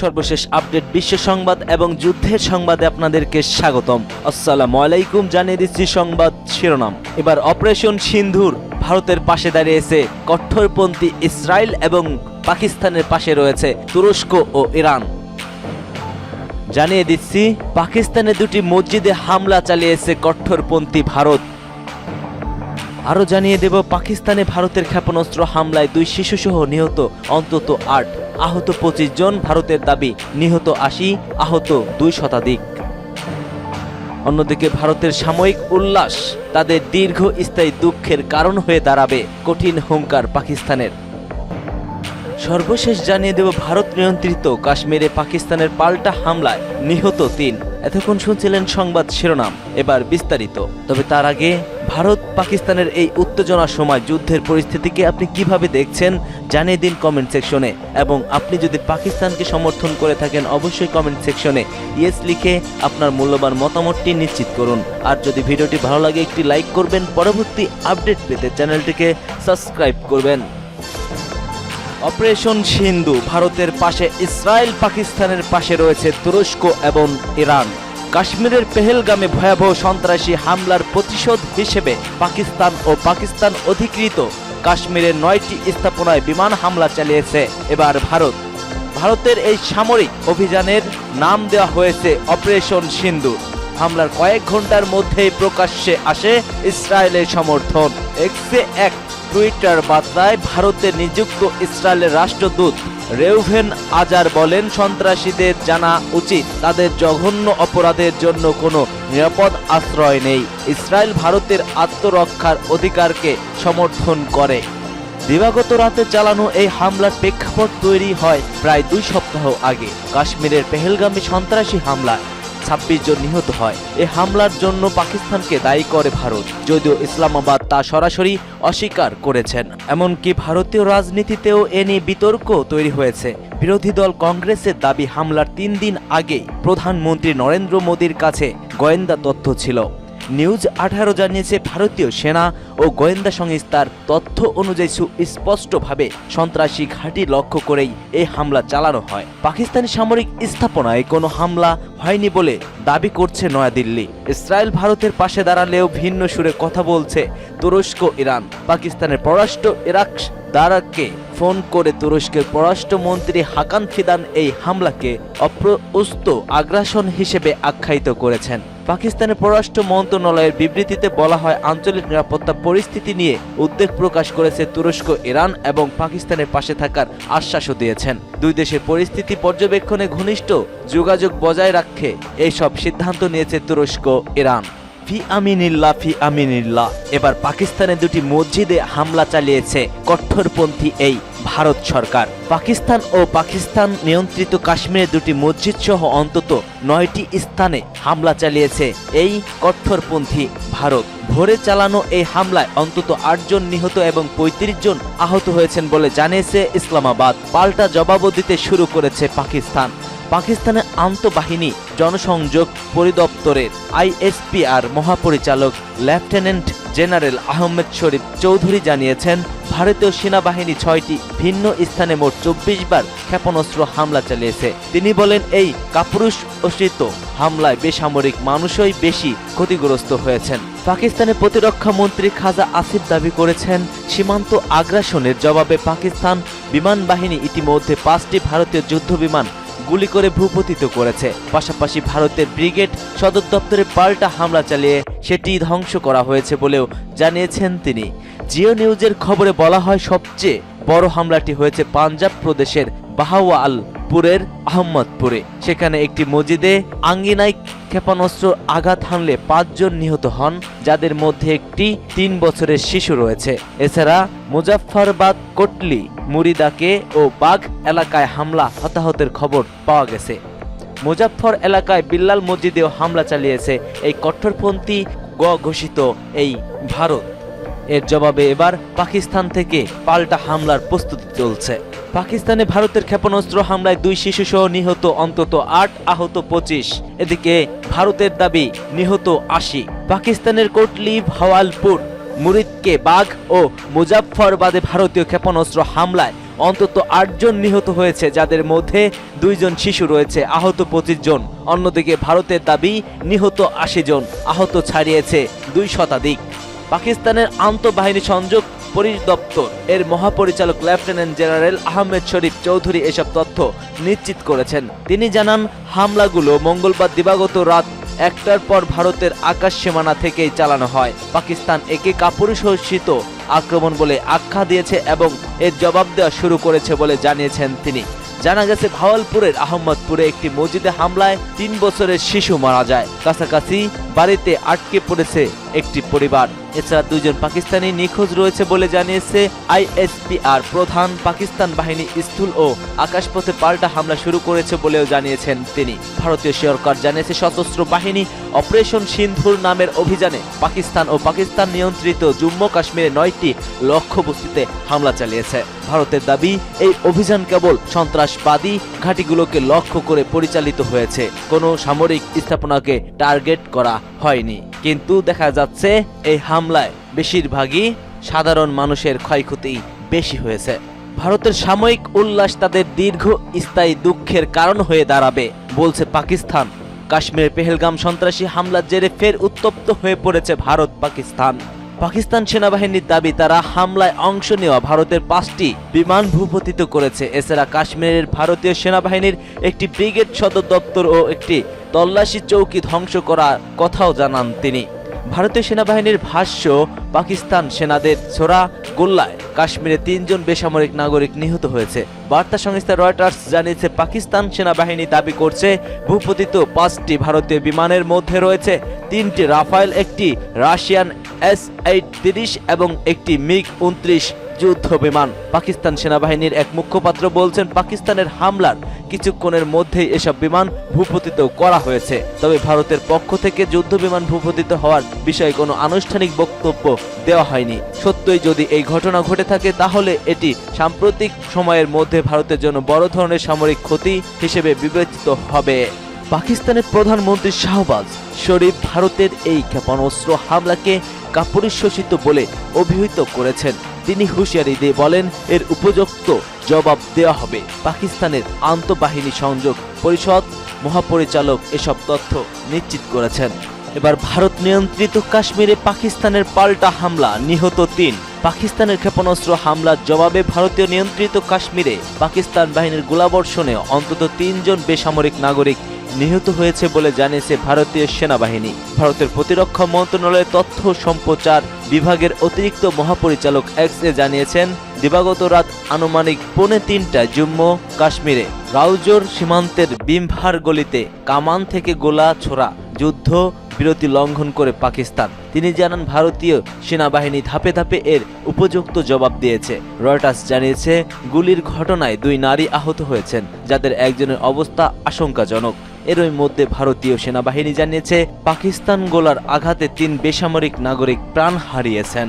সর্বশেষ আপডেট বিশ্ব সংবাদ এবং যুদ্ধের সংবাদে আপনাদেরকে স্বাগতম। আসসালামু আলাইকুম। জানিয়ে দিচ্ছি সংবাদ শিরোনাম। এবার অপারেশন সিন্ধুর ভারতের পাশে দাঁড়িয়েছে কট্টরপন্থী ইসরায়েল এবং পাকিস্তানের পাশে রয়েছে তুরস্ক ও ইরান। জানিয়ে দিচ্ছি পাকিস্তানে দুটি মসজিদে হামলা চালিয়েছে কট্টরপন্থী ভারত। আরও জানিয়ে দেব পাকিস্তানে ভারতের ক্ষেপণাস্ত্র হামলায় 2 শিশুসহ নিহত অন্তত 8, আহত 25 জন। ভারতের দাবি নিহত 80, আহত 2 শতাধিক। অন্যদিকে ভারতের সাময়িক উল্লাস তাদের দীর্ঘস্থায়ী দুঃখের কারণ হয়ে দাঁড়াবে, কঠিন হুঙ্কার পাকিস্তানের। সর্বশেষ জানিয়ে দেব ভারত নিয়ন্ত্রিত কাশ্মীরে পাকিস্তানের পাল্টা হামলায় নিহত 3। এতক্ষণ শুনছিলেন সংবাদ শিরোনাম, এবার বিস্তারিত। তবে তার আগে ভারত পাকিস্তানের এই উত্তেজনার সময় যুদ্ধের পরিস্থিতিকে আপনি কিভাবে দেখছেন জানিয়ে দিন কমেন্ট সেকশনে, এবং আপনি যদি পাকিস্তানকে সমর্থন করে থাকেন অবশ্যই কমেন্ট সেকশনে ইয়েস লিখে আপনার মূল্যবান মতামতটি নিশ্চিত করুন। আর যদি ভিডিওটি ভালো লাগে একটি লাইক করবেন, পরবর্তী আপডেট পেতে চ্যানেলটিকে সাবস্ক্রাইব করবেন। অপারেশন সিন্ধু ভারতের পাশে ইসরায়েল, পাকিস্তানের পাশে রয়েছে তুরস্ক এবং ইরান। কাশ্মীরের পেহেলগামে ভয়াবহ সন্ত্রাসী হামলার প্রতিশোধ হিসেবে পাকিস্তান ও পাকিস্তান অধিকৃত কাশ্মীরের 9টি স্থাপনায় বিমান হামলা চালিয়েছে এবার ভারত। ভারতের এই সামরিক অভিযানের নাম দেওয়া হয়েছে অপারেশন সিন্ধু। হামলার কয়েক ঘন্টার মধ্যেই প্রকাশ্যে আসে ইসরায়েলের সমর্থন। এক্সে এক টুইটার বার্তায় ভারতে নিযুক্ত ইসরায়েলের রাষ্ট্রদূত রেউভেন আজার বলেন, সন্ত্রাসীদের জানা উচিত তাদের জঘন্য অপরাধের জন্য কোনো নিরাপদ আশ্রয় নেই। ইসরায়েল ভারতের আত্মরক্ষার অধিকারকে সমর্থন করে। দিবাগত রাতে চালানো এই হামলার প্রেক্ষাপট তৈরি হয় প্রায় 2 সপ্তাহ আগে। কাশ্মীরের পেহেলগামী সন্ত্রাসী হামলায় 26 জন নিহত হয়। এই হামলার জন্য পাকিস্তানকে দায়ী করে ভারত, যদিও ইসলামাবাদ তা সরাসরি অস্বীকার করেছেন। এমনকি ভারতীয় রাজনীতিতেও এ নিয়ে বিতর্ক তৈরি হয়েছে। বিরোধী দল কংগ্রেসের দাবি হামলার 3 দিন আগেই প্রধানমন্ত্রী নরেন্দ্র মোদীর কাছে গোয়েন্দা তথ্য ছিল। নিউজ 18 জানিয়েছে ভারতীয় সেনা ও গোয়েন্দা সংস্থার তথ্য অনুযায়ী সুস্পষ্টভাবে সন্ত্রাসী ঘাঁটি লক্ষ্য করেই এই হামলা চালানো হয়। পাকিস্তানি সামরিক স্থাপনায় কোনো হামলা হয়নি বলে দাবি করছে নয়াদিল্লি। ইসরায়েল ভারতের পাশে দাঁড়ালেও ভিন্ন সুরে কথা বলছে তুরস্ক, ইরান। পাকিস্তানের পররাষ্ট্র ইরাক দারাকে ফোন করে তুরস্কের পররাষ্ট্রমন্ত্রী হাকান ফিদান এই হামলাকে অপ্রস্তুত আগ্রাসন হিসেবে আখ্যায়িত করেছেন। পাকিস্তানের পররাষ্ট্র মন্ত্রণালয়ের বিবৃতিতে বলা হয়, আঞ্চলিক নিরাপত্তা পরিস্থিতি নিয়ে উদ্বেগ প্রকাশ করেছে তুরস্ক, ইরান এবং পাকিস্তানের পাশে থাকার আশ্বাসও দিয়েছেন। দুই দেশের পরিস্থিতি পর্যবেক্ষণে ঘনিষ্ঠ যোগাযোগ বজায় রাখতে এইসব সিদ্ধান্ত নিয়েছে তুরস্ক, ইরান। ফি আমিনিল্লাহ। এবার পাকিস্তানে 2টি মসজিদে হামলা চালিয়েছে কট্টরপন্থী এই ভারত সরকার। পাকিস্তান ও পাকিস্তান নিয়ন্ত্রিত কাশ্মীরে 2টি মসজিদ সহ অন্তত 9টি স্থানে হামলা চালিয়েছে এই কট্টরপন্থী ভারত। ভোরে চালানো এই হামলায় অন্তত 8 জন নিহত এবং 35 জন আহত হয়েছেন বলে জানিয়েছে ইসলামাবাদ। পাল্টা জবাবও দিতে শুরু করেছে পাকিস্তান। পাকিস্তানের আন্তঃবাহিনী জনসংযোগ পরিদপ্তরের ISPR মহাপরিচালক লেফটেন্যান্ট জেনারেল আহমেদ শরীফ চৌধুরী জানিয়েছেন, ভারতীয় সেনাবাহিনী 6টি ভিন্ন স্থানে মোট 24 বার ক্ষেপণাস্ত্র হামলা চালিয়েছে। তিনি বলেন, এই কাপুরুষোচিত হামলায় বেসামরিক মানুষই বেশি ক্ষতিগ্রস্ত হয়েছেন। পাকিস্তানের প্রতিরক্ষা মন্ত্রী খাজা আসিফ দাবি করেছেন, সীমান্ত আগ্রাসনের জবাবে পাকিস্তান বিমান বাহিনী ইতিমধ্যে 5টি ভারতীয় যুদ্ধ বিমান গুলি করে ভূপতিত করেছে। পাশাপাশি ভারতের ব্রিগেড সদর দপ্তরে পাল্টা হামলা চালিয়ে সেটি ধ্বংস করা হয়েছে বলেও জানিয়েছেন তিনি। জিও নিউজের খবরে বলা হয়, সবচেয়ে বড় হামলাটি হয়েছে পাঞ্জাব প্রদেশের বাহাওয়ালপুরের আহমদপুরে। সেখানে একটি মসজিদে আঙ্গিনায় ক্ষেপণাস্ত্র আঘাত হানলে 5 জন নিহত হন, যাদের মধ্যে একটি 3 বছরের শিশু রয়েছে। এছাড়া মুজাফফরাবাদ, কোটলি, মুরিদাকে ও বাঘ এলাকায় হামলা হতাহতের খবর পাওয়া গেছে। মুজাফফর এলাকায় বিল্লাল মসজিদেও হামলা চালিয়েছে এই কট্টরপন্থী ঘোষিত এই ভারত। এর জবাবে এবার পাকিস্তান থেকে পাল্টা হামলার প্রস্তুতি চলছে। পাকিস্তানে ভারতের ক্ষেপণাস্ত্র হামলায় 2 শিশুসহ নিহত অন্তত 8, আহত 25। এদিকে ভারতের দাবি নিহত 80। পাকিস্তানের কোটলি, ভাওয়ালপুর, মুরিদকে বাঘ ও মুজাফফরাবাদে ভারতীয় ক্ষেপণাস্ত্র হামলায় অন্তত 8 জন নিহত হয়েছে, যাদের মধ্যে 2 জন শিশু রয়েছে, আহত 25 জন। অন্যদিকে ভারতের দাবি নিহত 80 জন, আহত ছাড়িয়েছে 2 শতাধিক। পাকিস্তানের আন্তঃবাহিনী সংযোগ পরিদপ্তর এর মহাপরিচালক লেফটেন্যান্ট জেনারেল আহমেদ শরীফ চৌধুরী এসব তথ্য নিশ্চিত করেছেন। তিনি জানান, হামলাগুলো মঙ্গলবার দিবাগত রাত 1টার পর ভারতের আকাশ সীমানা থেকেই চালানো হয়। পাকিস্তান একে কাপুরুষোচিত আক্রমণ বলে আখ্যা দিয়েছে এবং এর জবাব দেওয়া শুরু করেছে বলে জানিয়েছেন তিনি। জানা গেছে, ভাওয়ালপুরের আহমদপুরে একটি মসজিদে হামলায় 3 বছরের শিশু মারা যায়। কাছাকাছি বাড়িতে আটকে পড়েছে একটি পরিবার। এছাড়া 2 জন পাকিস্তানি নিখোঁজ রয়েছে বলে জানিয়েছে আইএসপিআর প্রধান। পাকিস্তান বাহিনী স্থল ও আকাশপথে পাল্টা হামলা শুরু করেছে বলেও জানিয়েছেন তিনি। ভারতীয় সরকার জানিয়েছে, সশস্ত্র বাহিনী অপারেশন সিন্ধুর নামের অভিযানে পাকিস্তান ও পাকিস্তান নিয়ন্ত্রিত জম্মু কাশ্মীরে 9টি লক্ষ্যবস্তুতে হামলা চালিয়েছে। ভারতের দাবি, এই অভিযান কেবল সন্ত্রাসবাদী ঘাঁটিগুলোকে লক্ষ্য করে পরিচালিত হয়েছে, কোনো সামরিক স্থাপনাকে টার্গেট করা হয়নি। কিন্তু দেখা যাচ্ছে এই হামলায় বেশিরভাগই সাধারণ মানুষের ক্ষয়ক্ষতি বেশি হয়েছে। ভারতের সাময়িক উল্লাস তাদের দীর্ঘস্থায়ী দুঃখের কারণ হয়ে দাঁড়াবে বলছে পাকিস্তান। কাশ্মীরের পেহেলগাম সন্ত্রাসী হামলার জেরে ফের উত্তপ্ত হয়ে পড়েছে ভারত পাকিস্তান। পাকিস্তান সেনাবাহিনীর দাবি, তারা হামলায় অংশ নেওয়া ভারতের 5টি বিমান ভূপতিত করেছে। এছাড়া কাশ্মীরের ভারতীয় সেনাবাহিনীর একটি ব্রিগেড সদর দপ্তর ও একটি তল্লাশি চৌকি ধ্বংস করার কথাও জানান তিনি। ভারতীয় সেনাবাহিনীর ভাষ্য, পাকিস্তান সেনাদের ছোড়া গোল্লায় কাশ্মীরে 3 জন বেসামরিক নাগরিক নিহত হয়েছে। বার্তা সংস্থা রয়টার্স জানিয়েছে, পাকিস্তান সেনাবাহিনী দাবি করছে, ভূপতিত 5টি ভারতীয় বিমানের মধ্যে রয়েছে 3টি রাফায়েল, একটি রাশিয়ান S-830 এবং একটি MiG-29 যুদ্ধ বিমান। পাকিস্তান সেনাবাহিনীর এক মুখপাত্র বলছেন, পাকিস্তানের হামলার কিছুক্ষণের মধ্যেই এসব বিমান ভূপতিত করা হয়েছে। তবে ভারতের পক্ষ থেকে যুদ্ধ বিমান ভূপতিত হওয়ার বিষয়ে কোনো আনুষ্ঠানিক বক্তব্য দেওয়া হয়নি। সত্যই যদি এই ঘটনা ঘটে থাকে, তাহলে এটি সাম্প্রতিক সময়ের মধ্যে ভারতের জন্য বড় ধরনের সামরিক ক্ষতি হিসেবে বিবেচিত হবে। পাকিস্তানের প্রধানমন্ত্রী শাহবাজ শরীফ ভারতের এই ক্ষেপণাস্ত্র হামলাকে কাপুরুষোচিত বলে অভিহিত করেছেন। তিনি হুঁশিয়ারি দিয়ে বলেন, এর উপযুক্ত জবাব দেওয়া হবে। পাকিস্তানের আন্তঃবাহিনী সংযোগ পরিষদ মহাপরিচালক এসব তথ্য নিশ্চিত করেছেন। এবার ভারত নিয়ন্ত্রিত কাশ্মীরে পাকিস্তানের পাল্টা হামলা, নিহত 3। পাকিস্তানের ক্ষেপণাস্ত্র হামলার জবাবে ভারতীয় নিয়ন্ত্রিত কাশ্মীরে পাকিস্তান বাহিনীর গোলাবর্ষণে অন্তত 3 জন বেসামরিক নাগরিক নিহত হয়েছে বলে জানিয়েছে ভারতীয় সেনাবাহিনী। ভারতের প্রতিরক্ষা মন্ত্রণালয়ের তথ্য সম্প্রচার বিভাগের অতিরিক্ত মহাপরিচালক এক্সএ জানিয়েছেন, দিবাগত রাত আনুমানিক 2:45টায় জম্মু কাশ্মীরে রাউজোর সীমান্তের বিমভার গলিতে কামান থেকে গোলা ছোড়া যুদ্ধ বিরতি লঙ্ঘন করে পাকিস্তান। তিনি জানান, ভারতীয় সেনাবাহিনী ধাপে ধাপে এর উপযুক্ত জবাব দিয়েছে। রয়টার্স জানিয়েছে, গুলির ঘটনায় 2 নারী আহত হয়েছেন, যাদের একজনের অবস্থা আশঙ্কাজনক। এরই মধ্যে ভারতীয় সেনাবাহিনী জানিয়েছে, পাকিস্তান গোলার আঘাতে 3 বেসামরিক নাগরিক প্রাণ হারিয়েছেন।